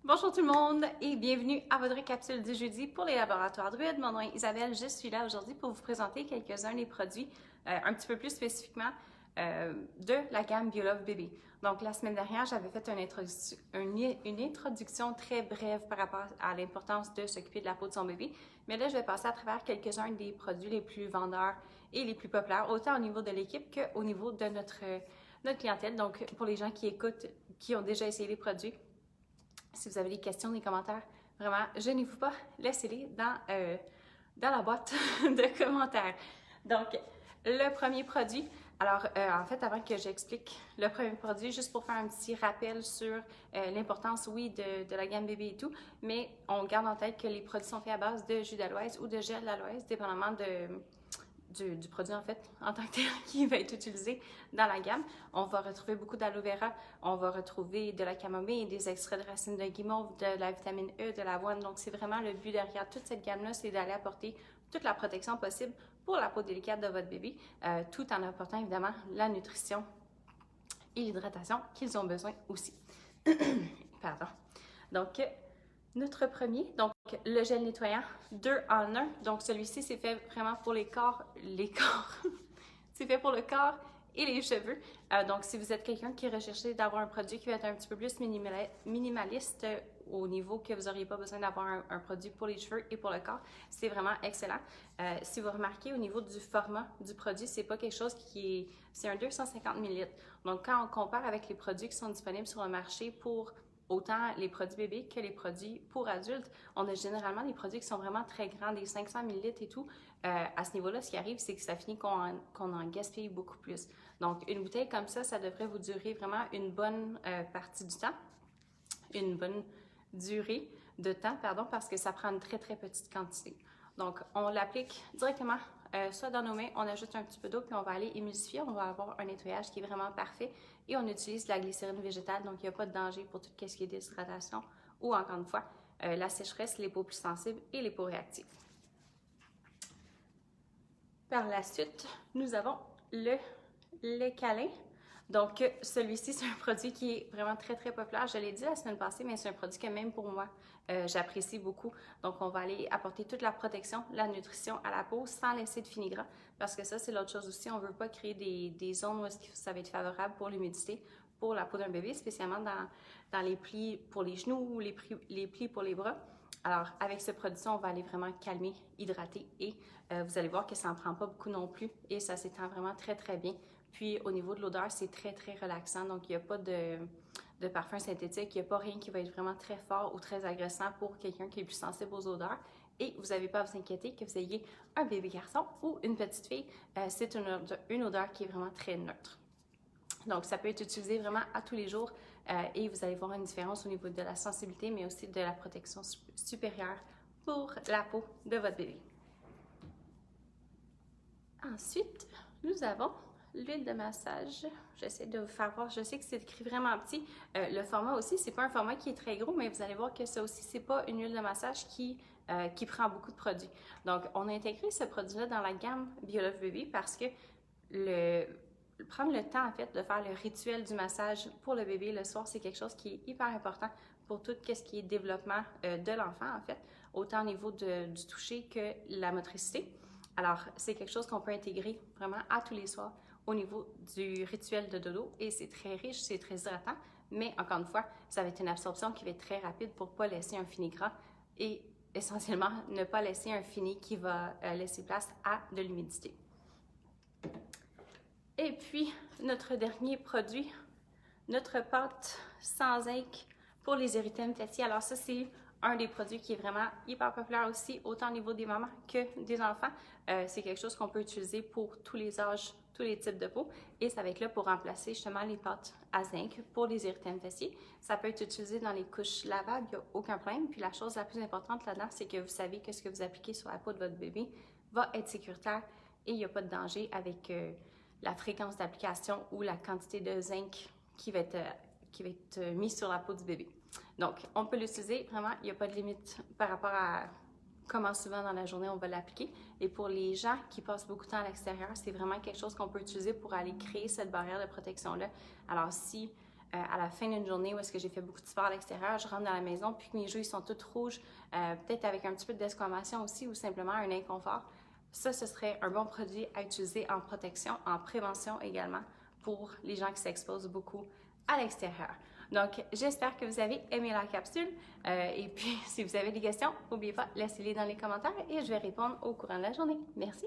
Bonjour tout le monde et bienvenue à votre capsule du jeudi pour les laboratoires Druide. Mon nom est Isabelle, je suis là aujourd'hui pour vous présenter quelques-uns des produits un petit peu plus spécifiquement de la gamme Biolove Bébé. Donc la semaine dernière, j'avais fait une introduction très brève par rapport à l'importance de s'occuper de la peau de son bébé. Mais là, je vais passer à travers quelques-uns des produits les plus vendeurs et les plus populaires, autant au niveau de l'équipe qu'au niveau de notre clientèle. Donc pour les gens qui écoutent, qui ont déjà essayé les produits, si vous avez des questions, des commentaires, vraiment, gênez-vous pas, laissez-les dans la boîte de commentaires. Donc, le premier produit, alors en fait, avant que j'explique le premier produit, juste pour faire un petit rappel sur l'importance, oui, de la gamme bébé et tout, mais on garde en tête que les produits sont faits à base de jus d'aloès ou de gel d'aloès, dépendamment du produit en fait en tant que tel qui va être utilisé dans la gamme. On va retrouver beaucoup d'aloe vera, on va retrouver de la camomille, des extraits de racines de guimauve, de la vitamine E, de l'avoine. Donc c'est vraiment le but derrière toute cette gamme-là, c'est d'aller apporter toute la protection possible pour la peau délicate de votre bébé, tout en apportant évidemment la nutrition et l'hydratation qu'ils ont besoin aussi. Pardon. Donc, notre premier, donc le gel nettoyant 2 en 1. Donc celui-ci, c'est fait vraiment pour c'est fait pour le corps et les cheveux. Donc si vous êtes quelqu'un qui recherche d'avoir un produit qui va être un petit peu plus minimaliste au niveau que vous n'auriez pas besoin d'avoir un produit pour les cheveux et pour le corps, c'est vraiment excellent. Si vous remarquez au niveau du format du produit, c'est pas quelque chose c'est un 250 ml. Donc quand on compare avec les produits qui sont disponibles sur le marché pour autant les produits bébés que les produits pour adultes, on a généralement des produits qui sont vraiment très grands, des 500 ml et tout. À ce niveau-là, ce qui arrive, c'est que ça finit qu'on en gaspille beaucoup plus. Donc, une bouteille comme ça devrait vous durer vraiment une bonne partie du temps, une bonne durée de temps, pardon, parce que ça prend une très, très petite quantité. Donc, on l'applique directement soit dans nos mains, on ajoute un petit peu d'eau, puis on va aller émulsifier. On va avoir un nettoyage qui est vraiment parfait. Et on utilise de la glycérine végétale, donc il n'y a pas de danger pour tout ce qui est déshydratation ou, encore une fois, la sécheresse, les peaux plus sensibles et les peaux réactives. Par la suite, nous avons le lait câlin. Donc, celui-ci, c'est un produit qui est vraiment très, très populaire. Je l'ai dit la semaine passée, mais c'est un produit que même pour moi, j'apprécie beaucoup. Donc, on va aller apporter toute la protection, la nutrition à la peau sans laisser de fini gras. Parce que ça, c'est l'autre chose aussi. On ne veut pas créer des zones où ça va être favorable pour l'humidité, pour la peau d'un bébé, spécialement dans les plis pour les genoux ou les plis pour les bras. Alors, avec ce produit-ci, on va aller vraiment calmer, hydrater et vous allez voir que ça n'en prend pas beaucoup non plus et ça s'étend vraiment très, très bien. Puis, au niveau de l'odeur, c'est très, très relaxant. Donc, il n'y a pas de parfum synthétique. Il n'y a pas rien qui va être vraiment très fort ou très agressant pour quelqu'un qui est plus sensible aux odeurs. Et vous n'avez pas à vous inquiéter que vous ayez un bébé garçon ou une petite fille. C'est une odeur qui est vraiment très neutre. Donc, ça peut être utilisé vraiment à tous les jours et vous allez voir une différence au niveau de la sensibilité, mais aussi de la protection supérieure pour la peau de votre bébé. Ensuite, nous avons l'huile de massage. J'essaie de vous faire voir. Je sais que c'est écrit vraiment petit. Le format aussi, c'est pas un format qui est très gros, mais vous allez voir que ça aussi, c'est pas une huile de massage qui prend beaucoup de produits. Donc, on a intégré ce produit-là dans la gamme Biolove Bébé parce que prendre le temps, en fait, de faire le rituel du massage pour le bébé le soir, c'est quelque chose qui est hyper important pour tout ce qui est développement de l'enfant, en fait, autant au niveau du toucher que la motricité. Alors, c'est quelque chose qu'on peut intégrer vraiment à tous les soirs au niveau du rituel de dodo et c'est très riche, c'est très hydratant, mais encore une fois, ça va être une absorption qui va être très rapide pour ne pas laisser un fini gras et essentiellement ne pas laisser un fini qui va laisser place à de l'humidité. Et puis, notre dernier produit, notre pâte sans zinc pour les érythèmes fatty. Alors ça, c'est un des produits qui est vraiment hyper populaire aussi, autant au niveau des mamans que des enfants. C'est quelque chose qu'on peut utiliser pour tous les âges, tous les types de peau. Et ça va être là pour remplacer justement les pâtes à zinc pour les érythèmes fessiers. Ça peut être utilisé dans les couches lavables, il n'y a aucun problème. Puis la chose la plus importante là-dedans, c'est que vous savez que ce que vous appliquez sur la peau de votre bébé va être sécuritaire et il n'y a pas de danger avec la fréquence d'application ou la quantité de zinc qui va être mise sur la peau du bébé. Donc, on peut l'utiliser, vraiment, il n'y a pas de limite par rapport à comment souvent dans la journée on va l'appliquer. Et pour les gens qui passent beaucoup de temps à l'extérieur, c'est vraiment quelque chose qu'on peut utiliser pour aller créer cette barrière de protection-là. Alors, si à la fin d'une journée où est-ce que j'ai fait beaucoup de sport à l'extérieur, je rentre dans la maison puis que mes joues ils sont toutes rouges, peut-être avec un petit peu de desquamation aussi ou simplement un inconfort. Ça, ce serait un bon produit à utiliser en protection, en prévention également pour les gens qui s'exposent beaucoup à l'extérieur. Donc, j'espère que vous avez aimé la capsule. Et puis, si vous avez des questions, n'oubliez pas, laissez-les dans les commentaires et je vais répondre au courant de la journée. Merci!